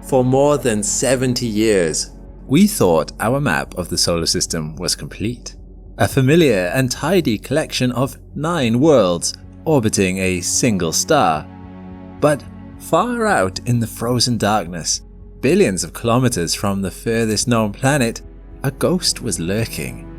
For more than 70 years, we thought our map of the solar system was complete. A familiar and tidy collection of 9 worlds orbiting a single star. But far out in the frozen darkness, billions of kilometers from the furthest known planet, a ghost was lurking.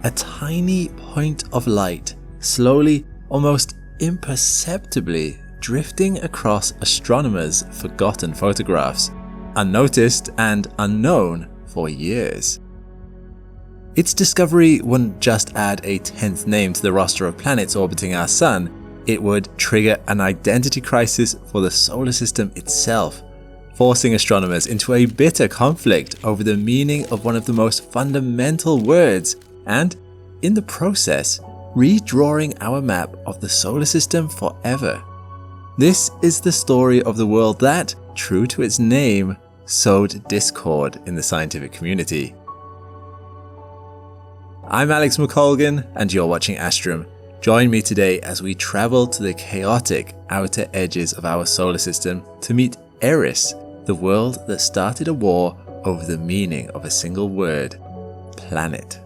A tiny point of light, slowly, almost imperceptibly, drifting across astronomers' forgotten photographs, unnoticed and unknown for years. Its discovery wouldn't just add a 10th name to the roster of planets orbiting our sun, it would trigger an identity crisis for the solar system itself, forcing astronomers into a bitter conflict over the meaning of one of the most fundamental words, and, in the process, redrawing our map of the solar system forever. This is the story of the world that, true to its name, sowed discord in the scientific community. I'm Alex McColgan, and you're watching Astrum. Join me today as we travel to the chaotic outer edges of our solar system to meet Eris, the world that started a war over the meaning of a single word: planet.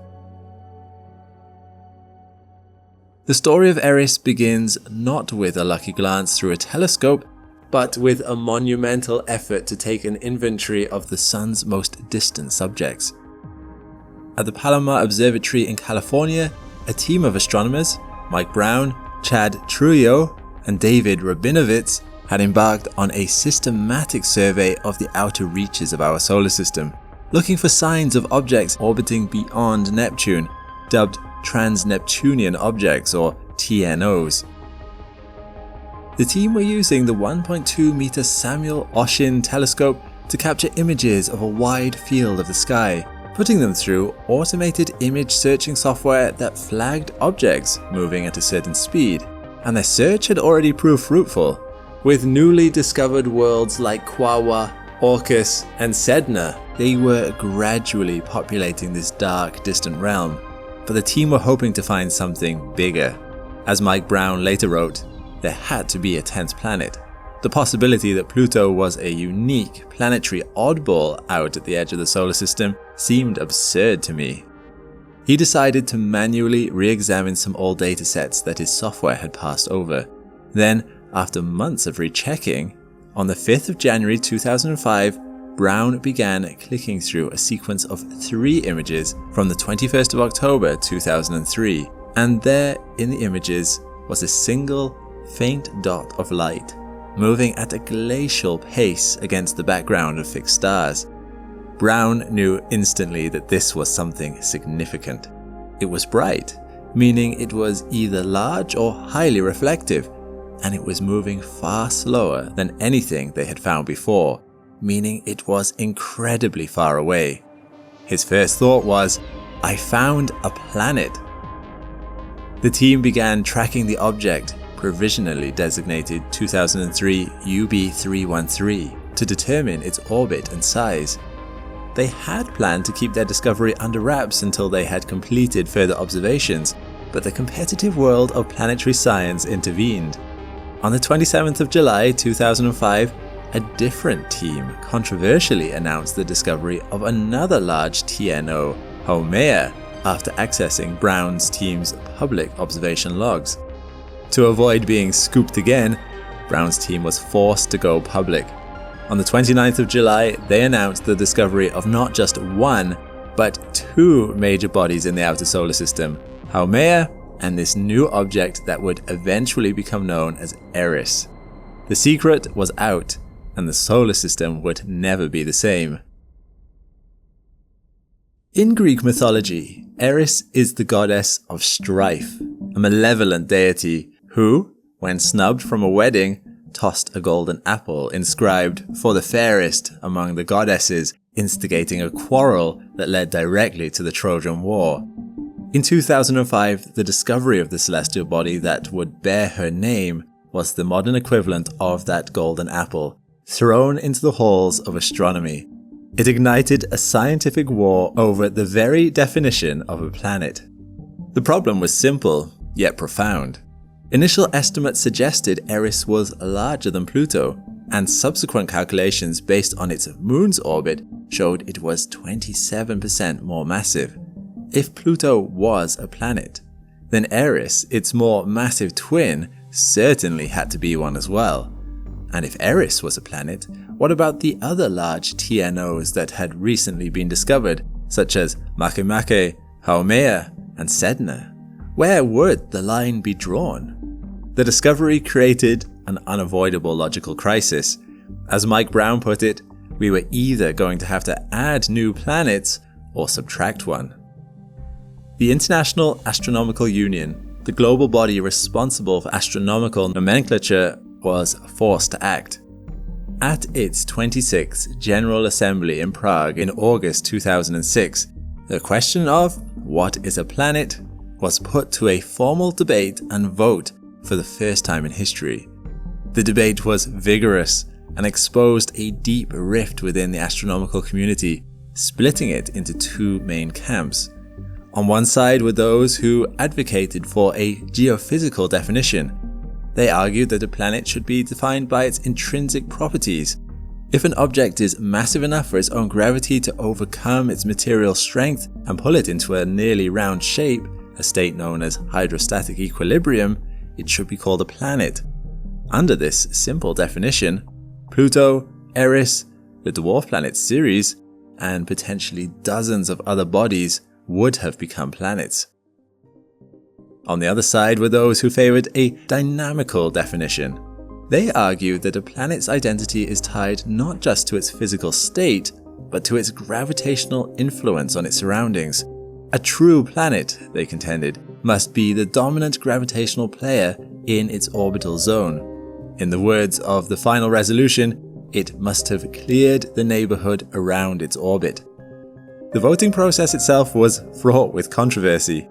The story of Eris begins not with a lucky glance through a telescope, but with a monumental effort to take an inventory of the sun's most distant subjects. At the Palomar Observatory in California, a team of astronomers, Mike Brown, Chad Trujillo, and David Rabinovitz, had embarked on a systematic survey of the outer reaches of our solar system, looking for signs of objects orbiting beyond Neptune, dubbed Trans-Neptunian Objects or TNOs. The team were using the 1.2 meter Samuel Oschin telescope to capture images of a wide field of the sky, putting them through automated image searching software that flagged objects moving at a certain speed, and their search had already proved fruitful. With newly discovered worlds like Quawa, Orcus, and Sedna, they were gradually populating this dark, distant realm, but the team were hoping to find something bigger. As Mike Brown later wrote, there had to be a 10th planet. The possibility that Pluto was a unique planetary oddball out at the edge of the solar system seemed absurd to me. He decided to manually re-examine some old datasets that his software had passed over. Then, after months of rechecking, on the 5th of January 2005, Brown began clicking through a sequence of 3 images from the 21st of October 2003, and there in the images was a single, faint dot of light, moving at a glacial pace against the background of fixed stars. Brown knew instantly that this was something significant. It was bright, meaning it was either large or highly reflective, and it was moving far slower than anything they had found before, meaning it was incredibly far away. His first thought was, "I found a planet." The team began tracking the object, provisionally designated 2003 UB313, to determine its orbit and size. They had planned to keep their discovery under wraps until they had completed further observations, but the competitive world of planetary science intervened. On the 27th of July 2005, a different team controversially announced the discovery of another large TNO, Haumea, after accessing Brown's team's public observation logs. To avoid being scooped again, Brown's team was forced to go public. On the 29th of July, they announced the discovery of not just one, but 2 major bodies in the outer solar system, Haumea and this new object that would eventually become known as Eris. The secret was out, and the solar system would never be the same. In Greek mythology, Eris is the goddess of strife, a malevolent deity who, when snubbed from a wedding, tossed a golden apple inscribed "For the fairest" among the goddesses, instigating a quarrel that led directly to the Trojan War. In 2005, the discovery of the celestial body that would bear her name was the modern equivalent of that golden apple, thrown into the halls of astronomy. It ignited a scientific war over the very definition of a planet. The problem was simple, yet profound. Initial estimates suggested Eris was larger than Pluto, and subsequent calculations based on its moon's orbit showed it was 27% more massive. If Pluto was a planet, then Eris, its more massive twin, certainly had to be one as well. And if Eris was a planet, what about the other large TNOs that had recently been discovered, such as Makemake, Haumea, and Sedna? Where would the line be drawn? The discovery created an unavoidable logical crisis. As Mike Brown put it, we were either going to have to add new planets or subtract one. The International Astronomical Union, the global body responsible for astronomical nomenclature, was forced to act. At its 26th General Assembly in Prague in August 2006, the question of what is a planet was put to a formal debate and vote for the first time in history. The debate was vigorous and exposed a deep rift within the astronomical community, splitting it into two main camps. On one side were those who advocated for a geophysical definition. They argued that a planet should be defined by its intrinsic properties. If an object is massive enough for its own gravity to overcome its material strength and pull it into a nearly round shape, a state known as hydrostatic equilibrium, it should be called a planet. Under this simple definition, Pluto, Eris, the dwarf planet series, and potentially dozens of other bodies would have become planets. On the other side were those who favored a dynamical definition. They argued that a planet's identity is tied not just to its physical state, but to its gravitational influence on its surroundings. A true planet, they contended, must be the dominant gravitational player in its orbital zone. In the words of the final resolution, it must have cleared the neighborhood around its orbit. The voting process itself was fraught with controversy.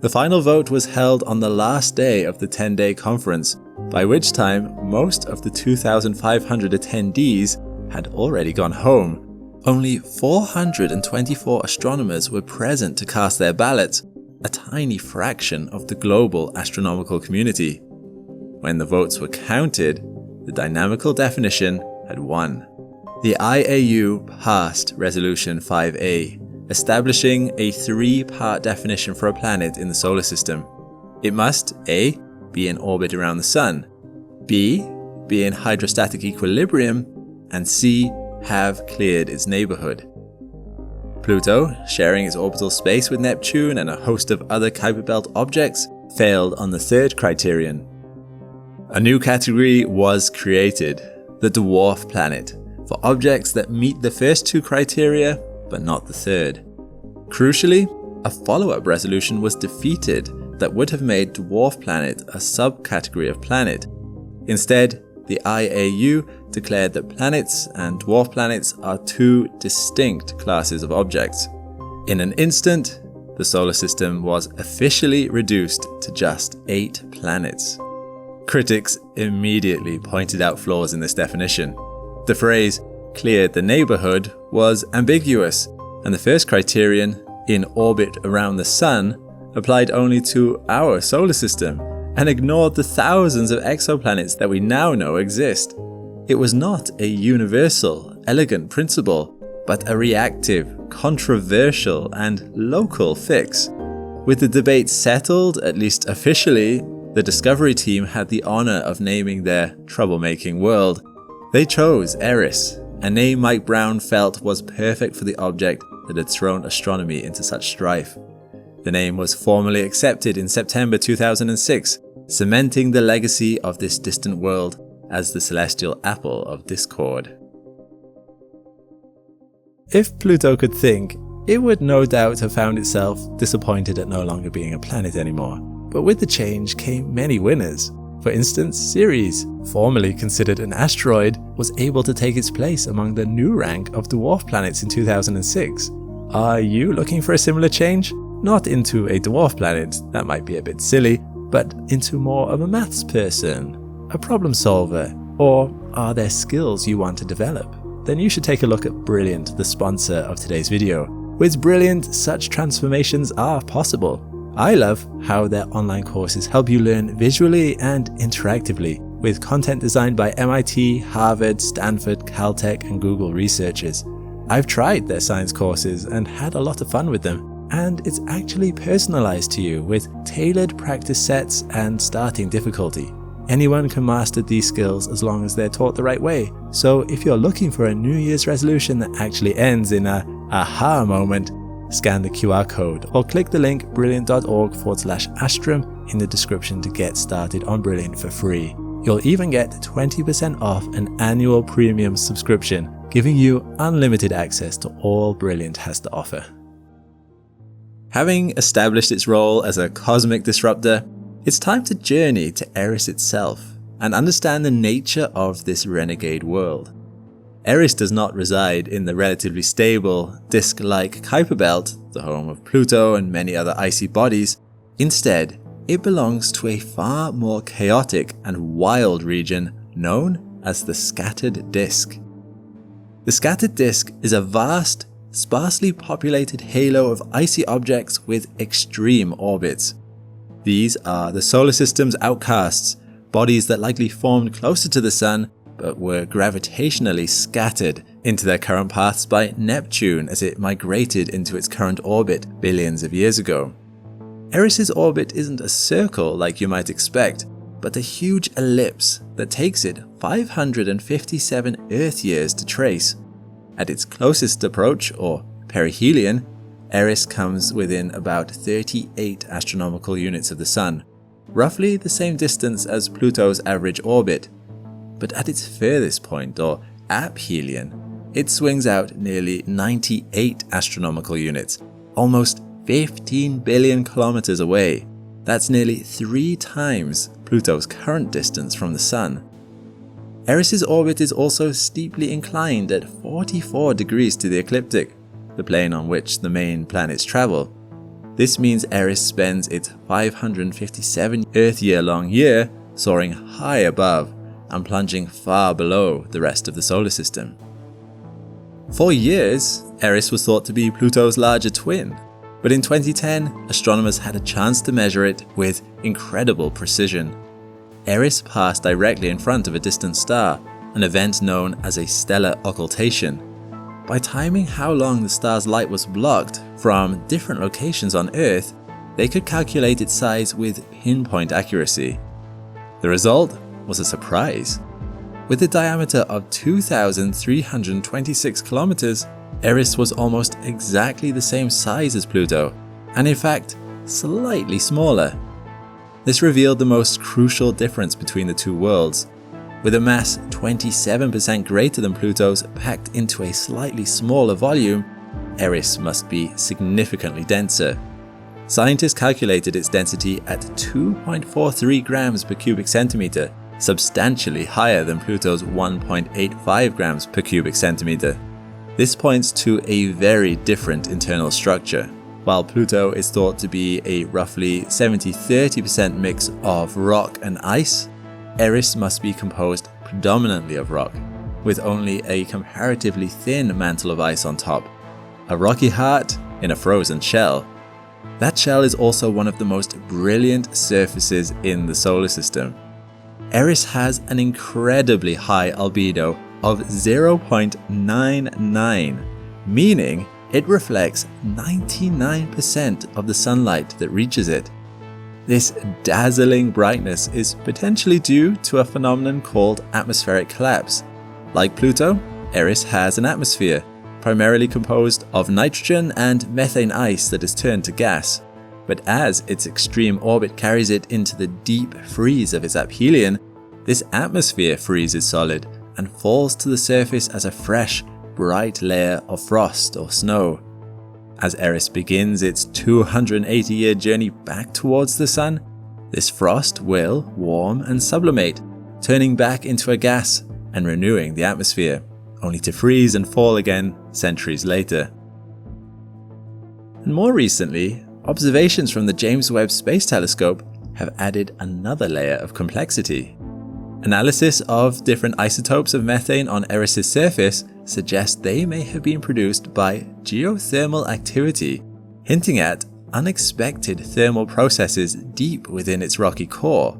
The final vote was held on the last day of the 10-day conference, by which time most of the 2,500 attendees had already gone home. Only 424 astronomers were present to cast their ballots, a tiny fraction of the global astronomical community. When the votes were counted, the dynamical definition had won. The IAU passed Resolution 5A, establishing a three-part definition for a planet in the solar system. It must A. be in orbit around the Sun, B. be in hydrostatic equilibrium, and C. have cleared its neighborhood. Pluto, sharing its orbital space with Neptune and a host of other Kuiper Belt objects, failed on the third criterion. A new category was created, the dwarf planet, for objects that meet the first two criteria but not the third. Crucially, a follow-up resolution was defeated that would have made dwarf planet a subcategory of planet. Instead, the IAU declared that planets and dwarf planets are two distinct classes of objects. In an instant, the solar system was officially reduced to just 8 planets. Critics immediately pointed out flaws in this definition. The phrase cleared the neighborhood was ambiguous, and the first criterion, in orbit around the Sun, applied only to our solar system and ignored the thousands of exoplanets that we now know exist. It was not a universal, elegant principle, but a reactive, controversial, and local fix. With the debate settled, at least officially, the Discovery team had the honor of naming their troublemaking world. They chose Eris, a name Mike Brown felt was perfect for the object that had thrown astronomy into such strife. The name was formally accepted in September 2006, cementing the legacy of this distant world as the celestial apple of discord. If Pluto could think, it would no doubt have found itself disappointed at no longer being a planet anymore. But with the change came many winners. For instance, Ceres, formerly considered an asteroid, was able to take its place among the new rank of dwarf planets in 2006. Are you looking for a similar change? Not into a dwarf planet, that might be a bit silly, but into more of a maths person, a problem solver, or are there skills you want to develop? Then you should take a look at Brilliant, the sponsor of today's video. With Brilliant, such transformations are possible. I love how their online courses help you learn visually and interactively, with content designed by MIT, Harvard, Stanford, Caltech, and Google researchers. I've tried their science courses and had a lot of fun with them, and it's actually personalized to you with tailored practice sets and starting difficulty. Anyone can master these skills as long as they're taught the right way. So if you're looking for a New Year's resolution that actually ends in a aha moment, scan the QR code or click the link brilliant.org/Astrum in the description to get started on Brilliant for free. You'll even get 20% off an annual premium subscription, giving you unlimited access to all Brilliant has to offer. Having established its role as a cosmic disruptor, it's time to journey to Eris itself and understand the nature of this renegade world. Eris does not reside in the relatively stable, disk-like Kuiper Belt, the home of Pluto and many other icy bodies. Instead, it belongs to a far more chaotic and wild region known as the Scattered Disk. The Scattered Disk is a vast, sparsely populated halo of icy objects with extreme orbits. These are the solar system's outcasts, bodies that likely formed closer to the Sun but were gravitationally scattered into their current paths by Neptune as it migrated into its current orbit billions of years ago. Eris's orbit isn't a circle like you might expect, but a huge ellipse that takes it 557 Earth years to trace. At its closest approach, or perihelion, Eris comes within about 38 astronomical units of the Sun, roughly the same distance as Pluto's average orbit. But at its furthest point, or aphelion, it swings out nearly 98 astronomical units, almost 15 billion kilometers away. That's nearly 3 times Pluto's current distance from the Sun. Eris's orbit is also steeply inclined at 44 degrees to the ecliptic, the plane on which the main planets travel. This means Eris spends its 557 Earth-year-long year soaring high above and plunging far below the rest of the solar system. For years, Eris was thought to be Pluto's larger twin, but in 2010, astronomers had a chance to measure it with incredible precision. Eris passed directly in front of a distant star, an event known as a stellar occultation. By timing how long the star's light was blocked from different locations on Earth, they could calculate its size with pinpoint accuracy. The result was a surprise. With a diameter of 2,326 kilometers, Eris was almost exactly the same size as Pluto, and in fact, slightly smaller. This revealed the most crucial difference between the two worlds. With a mass 27% greater than Pluto's packed into a slightly smaller volume, Eris must be significantly denser. Scientists calculated its density at 2.43 grams per cubic centimeter, substantially higher than Pluto's 1.85 grams per cubic centimeter. This points to a very different internal structure. While Pluto is thought to be a roughly 70-30% mix of rock and ice, Eris must be composed predominantly of rock, with only a comparatively thin mantle of ice on top, a rocky heart in a frozen shell. That shell is also one of the most brilliant surfaces in the solar system. Eris has an incredibly high albedo of 0.99, meaning it reflects 99% of the sunlight that reaches it. This dazzling brightness is potentially due to a phenomenon called atmospheric collapse. Like Pluto, Eris has an atmosphere, primarily composed of nitrogen and methane ice that is turned to gas. But as its extreme orbit carries it into the deep freeze of its aphelion, this atmosphere freezes solid and falls to the surface as a fresh, bright layer of frost or snow. As Eris begins its 280-year journey back towards the Sun, this frost will warm and sublimate, turning back into a gas and renewing the atmosphere, only to freeze and fall again centuries later. And more recently, observations from the James Webb Space Telescope have added another layer of complexity. Analysis of different isotopes of methane on Eris's surface suggests they may have been produced by geothermal activity, hinting at unexpected thermal processes deep within its rocky core.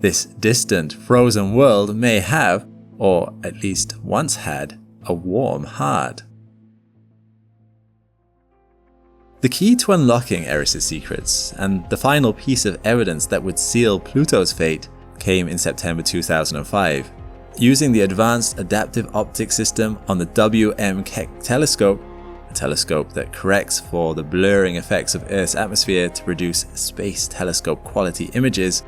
This distant, frozen world may have, or at least once had, a warm heart. The key to unlocking Eris' secrets, and the final piece of evidence that would seal Pluto's fate, came in September 2005. Using the Advanced Adaptive Optics System on the WM Keck telescope, a telescope that corrects for the blurring effects of Earth's atmosphere to produce space telescope quality images,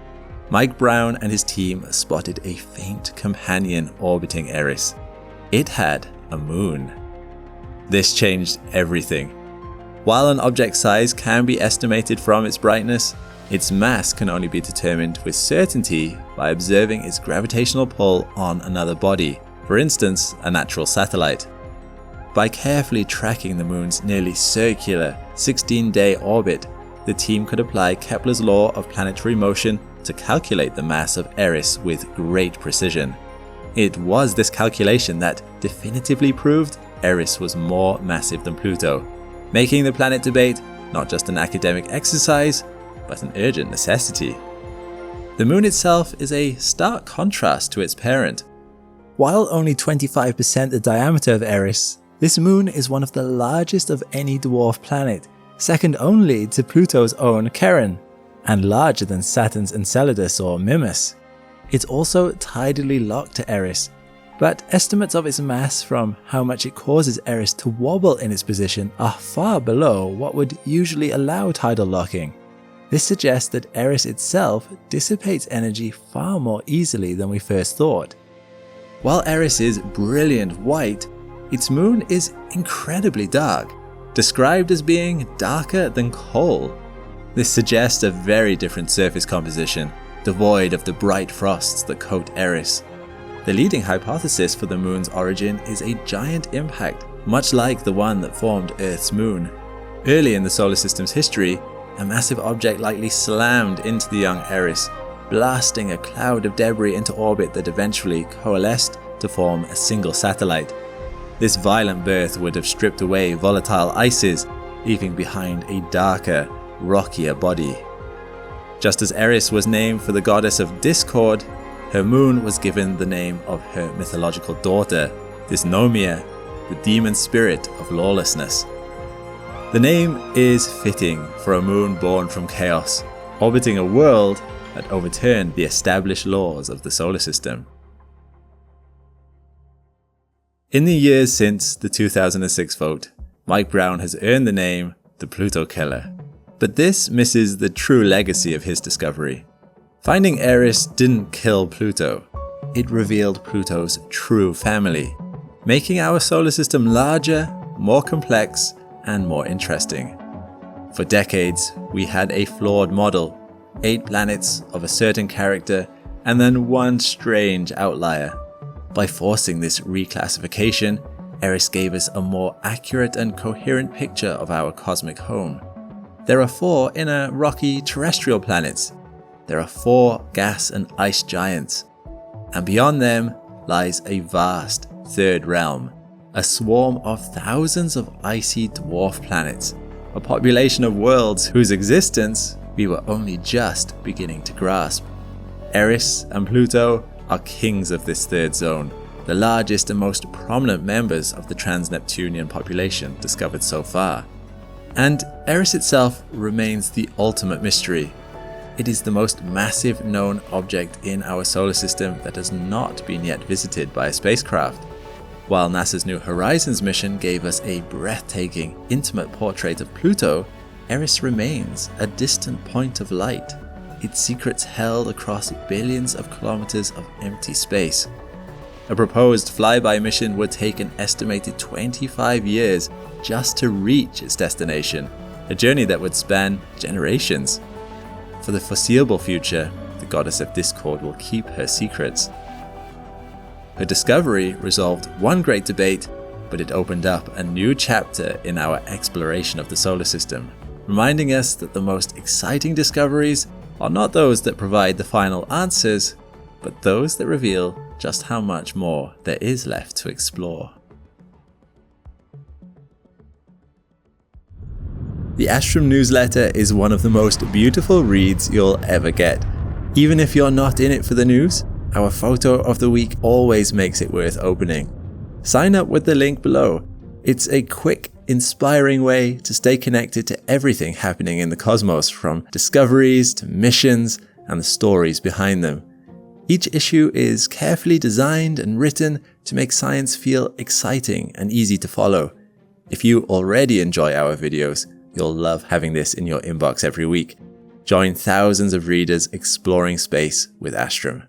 Mike Brown and his team spotted a faint companion orbiting Eris. It had a moon. This changed everything. While an object's size can be estimated from its brightness, its mass can only be determined with certainty by observing its gravitational pull on another body, for instance, a natural satellite. By carefully tracking the moon's nearly circular 16-day orbit, the team could apply Kepler's law of planetary motion to calculate the mass of Eris with great precision. It was this calculation that definitively proved Eris was more massive than Pluto, making the planet debate not just an academic exercise, but an urgent necessity. The moon itself is a stark contrast to its parent. While only 25% the diameter of Eris, this moon is one of the largest of any dwarf planet, second only to Pluto's own Charon, and larger than Saturn's Enceladus or Mimas. It's also tidally locked to Eris, but estimates of its mass from how much it causes Eris to wobble in its position are far below what would usually allow tidal locking. This suggests that Eris itself dissipates energy far more easily than we first thought. While Eris is brilliant white, its moon is incredibly dark, described as being darker than coal. This suggests a very different surface composition, devoid of the bright frosts that coat Eris. The leading hypothesis for the moon's origin is a giant impact, much like the one that formed Earth's moon. Early in the solar system's history, a massive object likely slammed into the young Eris, blasting a cloud of debris into orbit that eventually coalesced to form a single satellite. This violent birth would have stripped away volatile ices, leaving behind a darker, rockier body. Just as Eris was named for the goddess of discord, her moon was given the name of her mythological daughter, Dysnomia, the demon spirit of lawlessness. The name is fitting for a moon born from chaos, orbiting a world that overturned the established laws of the solar system. In the years since the 2006 vote, Mike Brown has earned the name the Pluto Killer. But this misses the true legacy of his discovery. Finding Eris didn't kill Pluto, it revealed Pluto's true family, making our solar system larger, more complex, and more interesting. For decades, we had a flawed model, 8 planets of a certain character, and then one strange outlier. By forcing this reclassification, Eris gave us a more accurate and coherent picture of our cosmic home. There are 4 inner rocky terrestrial planets. There are 4 gas and ice giants. And beyond them lies a vast third realm, a swarm of thousands of icy dwarf planets, a population of worlds whose existence we were only just beginning to grasp. Eris and Pluto are kings of this third zone, the largest and most prominent members of the trans-Neptunian population discovered so far. And Eris itself remains the ultimate mystery. It is the most massive known object in our solar system that has not been yet visited by a spacecraft. While NASA's New Horizons mission gave us a breathtaking, intimate portrait of Pluto, Eris remains a distant point of light, its secrets held across billions of kilometers of empty space. A proposed flyby mission would take an estimated 25 years just to reach its destination, a journey that would span generations. For the foreseeable future, the goddess of discord will keep her secrets. Her discovery resolved one great debate, but it opened up a new chapter in our exploration of the solar system, reminding us that the most exciting discoveries are not those that provide the final answers, but those that reveal just how much more there is left to explore. The Astrum newsletter is one of the most beautiful reads you'll ever get. Even if you're not in it for the news, our photo of the week always makes it worth opening. Sign up with the link below. It's a quick, inspiring way to stay connected to everything happening in the cosmos, from discoveries to missions and the stories behind them. Each issue is carefully designed and written to make science feel exciting and easy to follow. If you already enjoy our videos, you'll love having this in your inbox every week. Join thousands of readers exploring space with Astrum.